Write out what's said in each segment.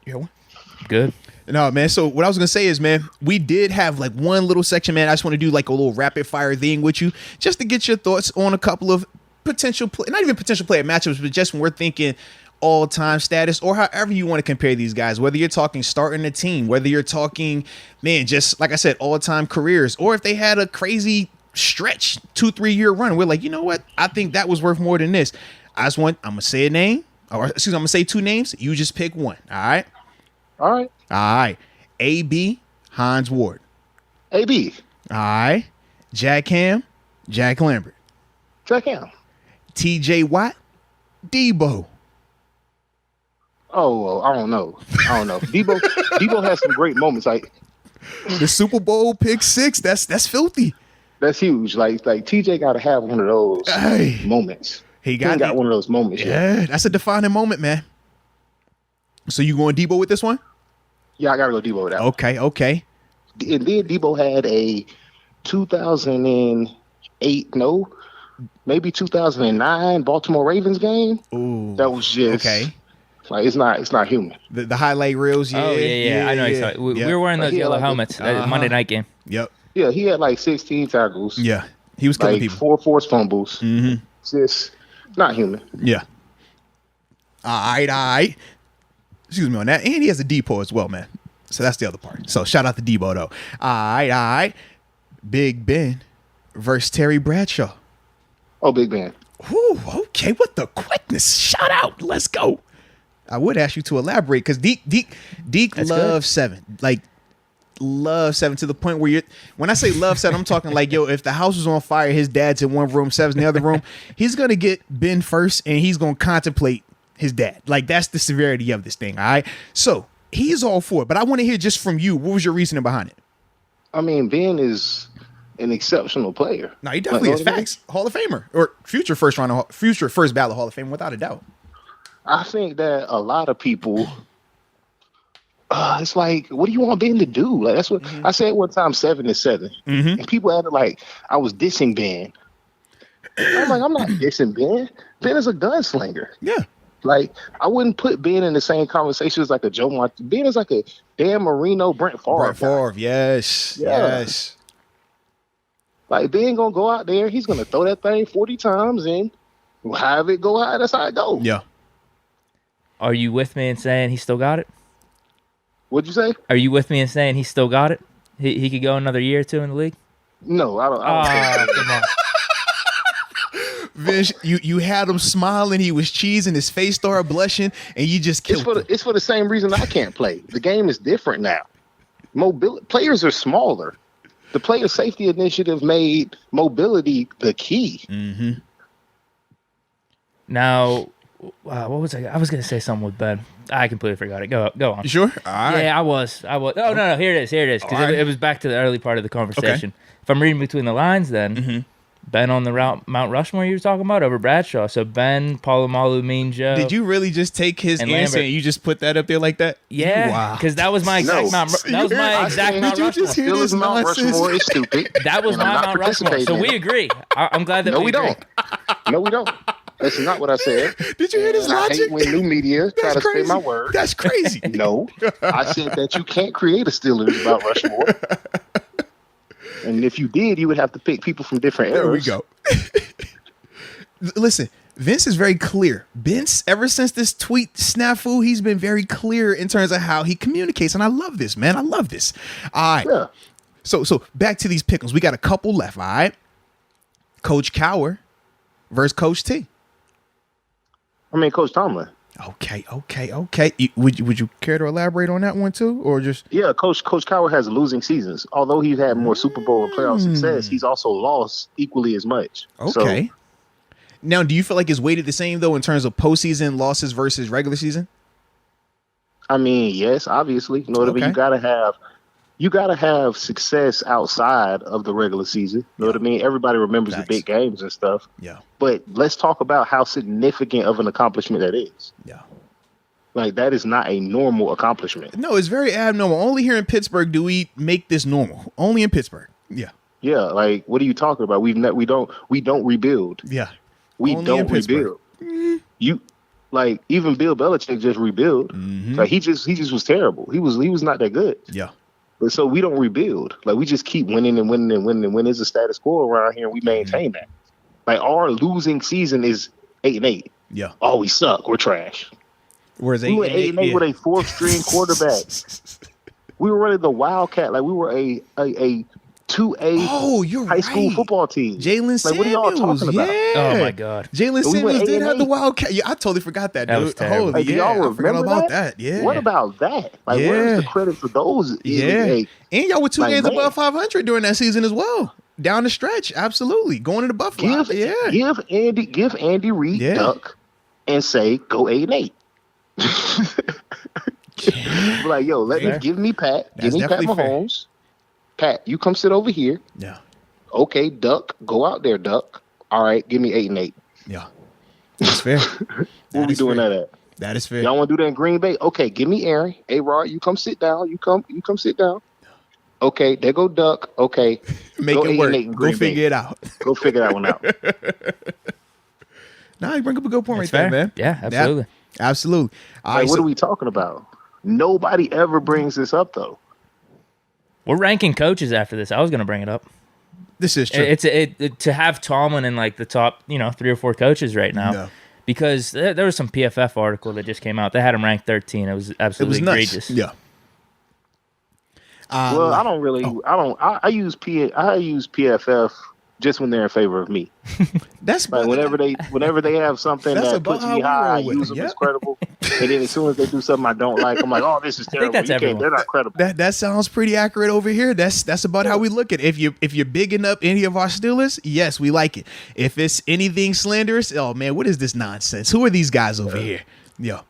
You hear one? Good. No, man. So what I was going to say is, man, we did have like one little section, man. I just want to do like a little rapid fire thing with you just to get your thoughts on a couple of potential, not even potential player matchups, but just when we're thinking all-time status or however you want to compare these guys, whether you're talking starting a team, whether you're talking, man, just like I said, all-time careers, or if they had a crazy stretch 2-3 year run. We're like, you know what? I think that was worth more than this. I'm going to say a name, or excuse me, I'm going to say two names. You just pick one. All right. All right. All right. AB, Hines Ward. AB. All right. Jack Ham, Jack Lambert. Jack Ham. TJ Watt, Debo. Oh, well, I don't know. Debo has some great moments. Like the Super Bowl pick 6. That's filthy. That's huge. Like TJ got to have one of those moments. He got one of those moments. Yeah, that's a defining moment, man. So you going Debo with this one? Yeah, I got to go Debo with that. Okay. And then Debo had a 2008, maybe 2009 Baltimore Ravens game. Ooh, that was just like it's not human. The highlight reels. Yeah. Oh yeah. I know. Yeah. We were wearing those yellow helmets. Monday night game. Yep. Yeah, he had like 16 tackles. Yeah, he was killing like people. 4 forced fumbles. Mm-hmm. Just not human. Yeah. All right. Excuse me on that. And he has a depot as well, man. So that's the other part. So shout out to Debo, though. All right. Big Ben versus Terry Bradshaw. Oh, Big Ben. Whew, okay, what the quickness. Shout out. Let's go. I would ask you to elaborate because Deke loves 7. Like, love 7 to the point where when I say love 7, I'm talking like, yo, if the house was on fire, his dad's in one room, 7's in the other room, he's going to get Ben first and he's going to contemplate his dad. Like, that's the severity of this thing, all right? So, he's all for it, but I want to hear just from you. What was your reasoning behind it? I mean, Ben is an exceptional player. No, he definitely is. Facts. Hall of Famer. Or future first ballot Hall of Fame, without a doubt. I think that a lot of people, it's like, what do you want Ben to do? Like, that's what I said one time, 7 is 7. Mm-hmm. And people acted like I was dissing Ben. I'm like, I'm not dissing Ben. Ben is a gunslinger. Yeah. Like, I wouldn't put Ben in the same conversation as like a Joe Montana. Ben is like a Dan Marino, Brent Favre. Brent Favre, yes. Yeah. Yes. Like, Ben gonna go out there, he's gonna throw that thing 40 times and have it go high. That's how it goes. Yeah. Are you with me in saying he still got it? What'd you say? Are you with me in saying he still got it? He could go another year or two in the league? No, I don't think so. Come on. Vince, you had him smiling, he was cheesing, his face started blushing, and you just killed him. It's for the same reason I can't play. The game is different now. Players are smaller. The player safety initiative made mobility the key. Mm-hmm. Now, what was I was going to say something with Ben. I completely forgot it. Go on. You sure? All right. Yeah, I was. Oh, no. Here it is. Because it was back to the early part of the conversation. Okay. If I'm reading between the lines, then Ben on the Mount Rushmore you were talking about over Bradshaw. So Ben, Polamalu, Mean Joe. Did you really just take his answer Lambert. and you just put that up there like that? Yeah, because that was my exact Mount. That was my exact Mount Rushmore. Just hear this Mount nonsense? Rushmore is stupid. That was my Mount Rushmore. So we agree. I'm glad that we agree. don't. No, we don't. That's not what I said. Did you hear this logic? I hate when new media try to spin my words. That's crazy. No, I said that you can't create a Steelers Mount Rushmore. And if you did, you would have to pick people from different eras. There we go. Listen, Vince is very clear. Vince, ever since this tweet snafu, he's been very clear in terms of how he communicates. And I love this, man. I love this. All right. Yeah. So back to these pickles. We got a couple left, all right? Coach Cowher versus Coach T. I mean, Coach Tomlin. Okay. Would you care to elaborate on that one too, or just? Yeah, Coach Cowher has losing seasons. Although he's had more Super Bowl and playoff success, he's also lost equally as much. Okay. So, now, do you feel like it's weighted the same though in terms of postseason losses versus regular season? I mean, yes, obviously. You know what I mean? You gotta have success outside of the regular season. You know what I mean? Everybody remembers the big games and stuff. Yeah. But let's talk about how significant of an accomplishment that is. Yeah. Like, that is not a normal accomplishment. No, it's very abnormal. Only here in Pittsburgh do we make this normal. Only in Pittsburgh. Yeah. Yeah. Like, what are you talking about? We don't rebuild. Yeah. We Only don't rebuild. Like even Bill Belichick just rebuild. Like he just was terrible. He was not that good. Yeah. But so we don't rebuild. Like we just keep winning and winning and winning. And when there's a status quo around here, we maintain that. Like our losing season is 8-8. Yeah. Oh, we suck. We're trash. Whereas we were 8-8 with a 4th-string quarterback. We were running the Wildcat. Like we were a 2A high school football team. Jalen Samuels. Like, what are y'all talking about? Yeah. Oh my God. Jalen Samuels did have the Wildcat. Yeah, I totally forgot that, dude. Was terrible. Like, y'all I forgot about that. Yeah. What about that? Like, where's the credit for those? Yeah. And y'all were 2 games man. above 500 during that season as well. Down the stretch, absolutly. Going to the Buffalo. Give Andy Reid duck and say go 8-8. Like, yo, give me Pat. Give me Pat Mahomes. Fair. Pat, you come sit over here. Yeah. Okay, Duck, go out there, Duck. All right, give me 8-8. Yeah. That's fair. Where we doing that at? That is fair. Y'all want to do that in Green Bay? Okay, give me Aaron. Hey, Rod, you come sit down. You come sit down. Okay, there go Duck. Okay. Make it work. Go figure it out. Go figure that one out. Nah, you bring up a good point That's right fair. there, man. Yeah, absolutely. Yeah, absolutely. All right, what are we talking about? Nobody ever brings this up, though. We're ranking coaches after this. I was going to bring it up. This is true. To have Tomlin in like the top, 3 or 4 coaches right now. No. Because there was some PFF article that just came out. They had him ranked 13. It was absolutely egregious. Yeah. Well, I don't really. I use PFF just when they're in favor of me. That's like whenever they have something that puts me high, I use them as credible. And then as soon as they do something I don't like, I'm like, oh, this is terrible. They're not credible. That sounds pretty accurate over here. That's about how we look at it. If you're bigging up any of our Steelers, yes, we like it. If it's anything slanderous, oh man, what is this nonsense? Who are these guys over here? Yeah.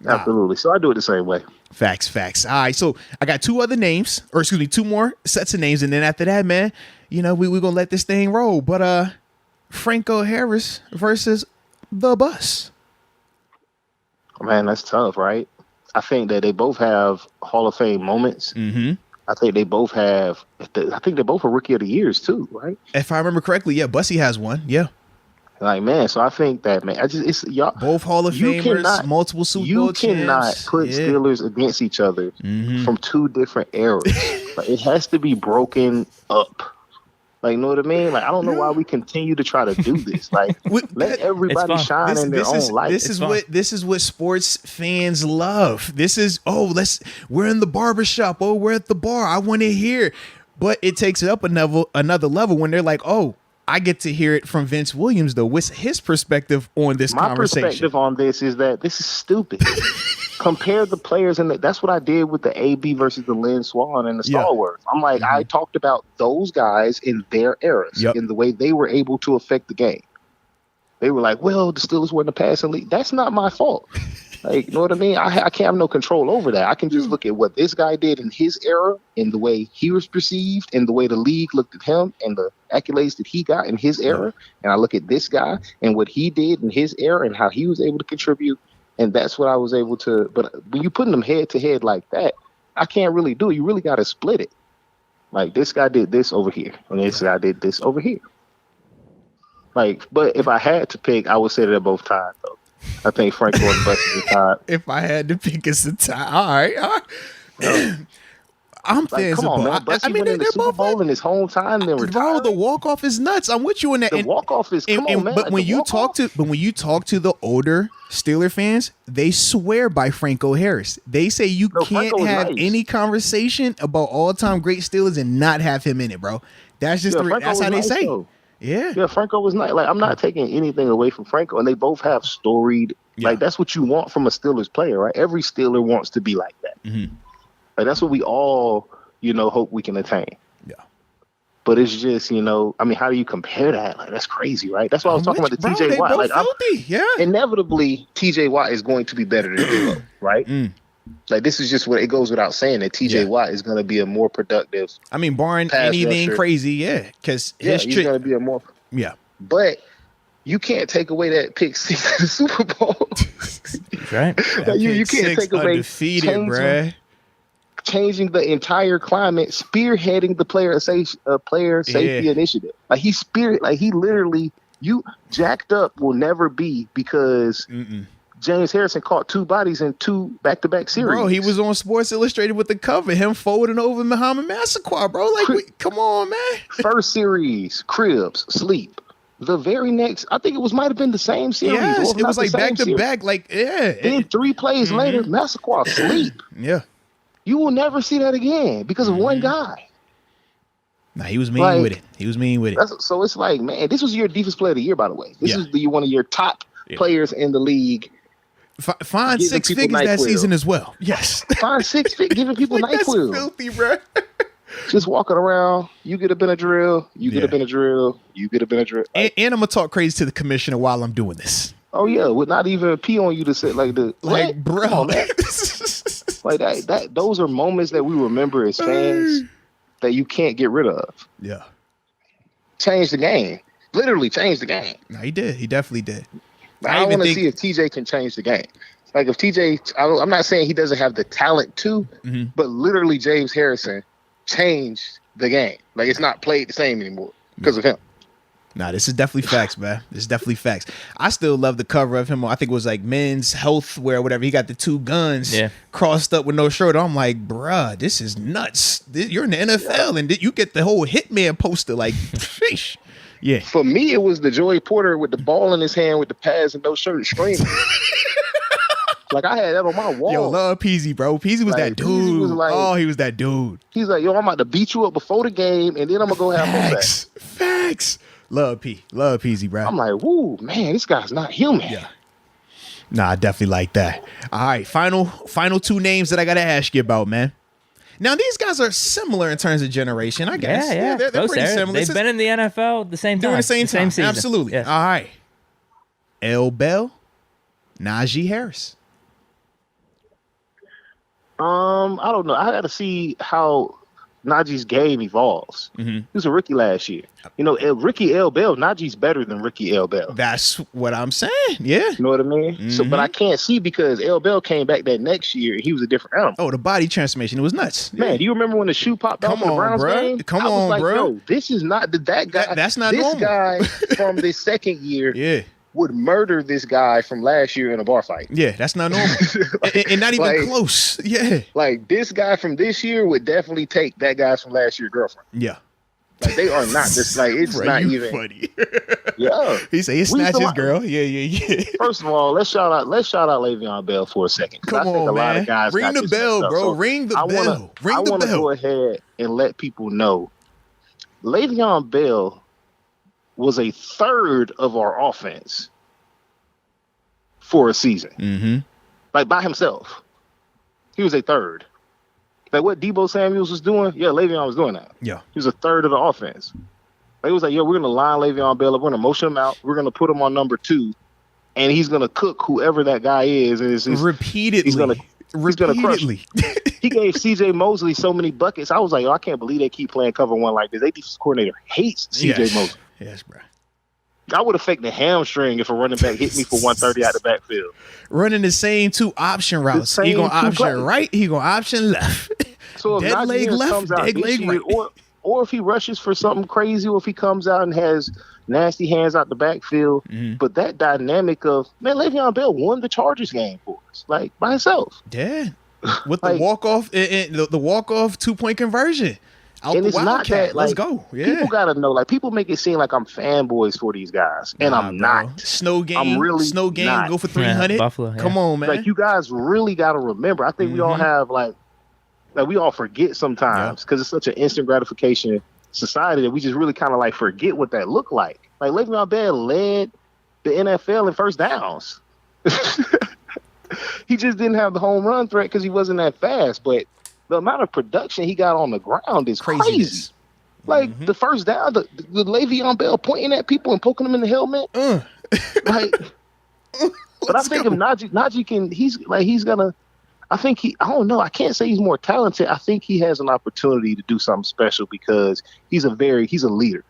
Absolutely. So I do it the same way. Facts. All right, so I got 2 more sets of names, and then after that, man, we're gonna let this thing roll. But Franco Harris versus the Bus. Man, that's tough, right? I think that they both have Hall of Fame moments. Mm-hmm. I think they both are Rookie of the Years too, right? If I remember correctly, yeah, Bussy has one. Yeah. Like, man, so I think that, man, it's y'all both Hall of Famers, multiple Super Bowl champs. You cannot put Steelers against each other from 2 different eras. Like, it has to be broken up. Like, you know what I mean? Like, I don't know why we continue to try to do this. Like, let everybody shine in their own light. This is what sports fans love. This is we're in the barbershop. Oh, we're at the bar. I want to hear. But it takes it up another level when they're like, oh, I get to hear it from Vince Williams, though. What's his perspective on this conversation? My perspective on this is that this is stupid. Compare the players, and that's what I did with the AB versus the Lynn Swann and the Stalwarts. I'm like, I talked about those guys in their eras, in the way they were able to affect the game. They were like, well, the Steelers were in the passing league. That's not my fault. Like, you know what I mean? I can't have no control over that. I can just look at what this guy did in his era and the way he was perceived and the way the league looked at him and the accolades that he got in his era. And I look at this guy and what he did in his era and how he was able to contribute. And that's what I was able to. But when you're putting them head to head like that, I can't really do it. You really got to split it. Like, this guy did this over here and this guy did this over here. Like, but if I had to pick, I would say that both times, though. I think Franco and Bus is a tie. If I had to pick, it's a tie. All right. I'm like, come on, man. Bussy went in the Super Bowl in his home time, then retired. Bro, the walk off is nuts. I'm with you on that. The walk off is come on, man. But when you talk to the older Steeler fans, they swear by Franco Harris. They say you can't have any conversation about all time great Steelers and not have him in it, bro. That's just that's how they say. Though. Yeah, Franco was nice. Like, I'm not taking anything away from Franco, and they both have storied. Like, that's what you want from a Steelers player, right? Every Steeler wants to be like that. Mm-hmm. Like, that's what we all, hope we can attain. Yeah. But it's just, I mean, how do you compare that? Like, that's crazy, right? That's why I was talking about the TJ Watt. Like, inevitably, TJ Watt is going to be better than D'Lo, right? Like, this is just what it goes without saying that TJ Watt is going to be a more productive. I mean, barring anything crazy, because he's going to be a more. Yeah. But you can't take away that pick 6 in the Super Bowl. Right. Like, you can't take away undefeated, changing the entire climate, spearheading the player safety initiative. Like, he literally, you jacked up will never be because James Harrison caught 2 bodies in 2 back-to-back series. Bro, he was on Sports Illustrated with the cover, him forwarding over Muhammad Massaquoi, bro. Like, come on, man. First series, cribs, sleep. The very next, I think it might have been the same series. Yes, it was like back-to-back. Like, yeah. Then 3 plays later, Massaquoi sleep. Yeah. You will never see that again because of one guy. Nah, he was mean with it. He was mean with it. So it's like, man, this was your defensive player of the year, by the way. This is one of your top players in the league. Find 6 figures that season as well. Yes. Find 6 figures, giving people NyQuil. That's filthy, bro. Just walking around, you get a Benadryl, you get a Benadryl, you get a Benadryl. And I'm going to talk crazy to the commissioner while I'm doing this. Oh, yeah, with not even pee on you to say, like, bro. Like, those are moments that we remember as fans that you can't get rid of. Yeah. Change the game. Literally change the game. No, he did. He definitely did. I want to see if TJ can change the game. Like if TJ, I'm not saying he doesn't have the talent to, but literally James Harrison changed the game. Like it's not played the same anymore because of him. Nah, this is definitely facts, man. This is definitely facts. I still love the cover of him. I think it was like Men's Health Wear or whatever. He got the 2 guns crossed up with no shirt. I'm like, bruh, this is nuts. You're in the NFL and you get the whole Hitman poster. Like, sheesh. Yeah. For me, it was the Joey Porter with the ball in his hand with the pads and no shirt screaming. Like I had that on my wall. Yo, love Peasy, bro. Peasy was that dude. He was that dude. He's like, yo, I'm about to beat you up before the game, and then I'm gonna go have facts. Facts. Love Peasy, bro. I'm like, woo, man, this guy's not human. Yeah. Nah, I definitely like that. All right, final 2 names that I gotta ask you about, man. Now, these guys are similar in terms of generation, I guess. Yeah. They're pretty similar. They've been in the NFL at the same time. During the same time. Season. Absolutely. Yes. All right. L. Bell, Najee Harris. I don't know. I got to see how Najee's game evolves. He was a rookie last year. You know, Ricky L. Bell, Najee's better than Ricky L. Bell. That's what I'm saying. Yeah. You know what I mean? So, but I can't see because L. Bell came back that next year. He was a different animal. Oh, the body transformation. It was nuts. Man, do you remember when the shoe popped off in the Browns game? Come on, like, bro. No, this is not that guy. That's not this normal. Guy from the second year would murder this guy from last year in a bar fight. Yeah, that's not normal. and not even close. Yeah. Like this guy from this year would definitely take that guy from last year's girlfriend. Yeah. Like they are not just like it's bro, not you even funny. Yeah. He said he snatched his girl. Yeah. First of all, let's shout out Le'Veon Bell for a second. Come on, a lot of guys ring the bell, bro. So ring the bell. I want to go ahead and let people know Le'Veon Bell was a third of our offense for a season. Like by himself. He was a third. Like what Deebo Samuels was doing, Le'Veon was doing that. Yeah. He was a third of the offense. Like, it was like, we're going to line Le'Veon Bell up. We're going to motion him out. We're going to put him on number 2. And he's going to cook whoever that guy is. Repeatedly. He's going to crush. He gave C.J. Mosley so many buckets. I was like, I can't believe they keep playing cover 1 like this. Their defensive coordinator hates C.J. Mosley. Yes, bro. I would have faked the hamstring if a running back hit me for 130 out the backfield. Running the same 2 option routes. He going to option right. He going to option left. So if dead leg left, dead leg right. Or if he rushes for something crazy, or if he comes out and has nasty hands out the backfield. But that dynamic of, man, Le'Veon Bell won the Chargers game for us, like by himself. Yeah. With the walk-off, the walk-off 2-point conversion. And it's not that, let's go. Yeah. People gotta know, like people make it seem like I'm fanboys for these guys, and I'm not. Snow game, I'm really not. Go for 300. Buffalo, Come on, man. Like you guys really gotta remember. I think we all have like we all forget sometimes because it's such an instant gratification society that we just really kind of like forget what that looked like. Like Le'Veon Bell led the NFL in first downs. He just didn't have the home run threat because he wasn't that fast, but the amount of production he got on the ground is crazy. Like the first down, the Le'Veon Bell pointing at people and poking them in the helmet. Like, but I think if Najee can, I don't know. I can't say he's more talented. I think he has an opportunity to do something special because he's a leader.